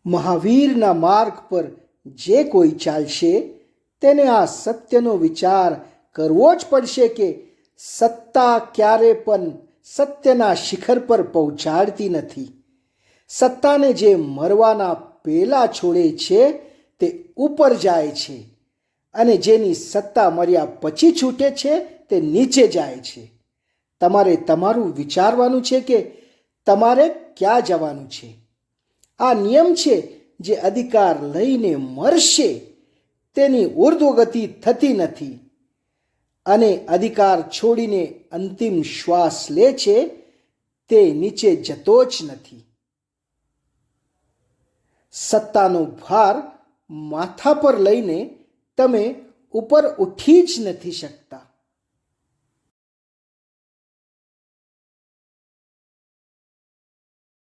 મહાવીરના માર્ગ પર જે કોઈ ચાલશે તેને આ સત્યનો વિચાર કરવો જ પડશે કે સત્તા ક્યારે પણ સત્યના શિખર પર પહોંચાડતી નથી. સત્તાને જે મરવાના પહેલા છોડે છે તે ઉપર જાય છે અને જેની સત્તા મર્યા પછી છૂટે છે તે નીચે જાય છે. તમારે તમારું વિચારવાનું છે કે તમારે ક્યાં જવાનું છે. આ નિયમ છે જે અધિકાર લઈને મરશે તેની ઉર્ધ્વગતિ થતી નથી અને અધિકાર છોડીને અંતિમ શ્વાસ લે છે તે નીચે જતો જ નથી. સત્તાનો ભાર માથા પર લઈને તમે ઉપર ઉઠી જ નથી શકતા.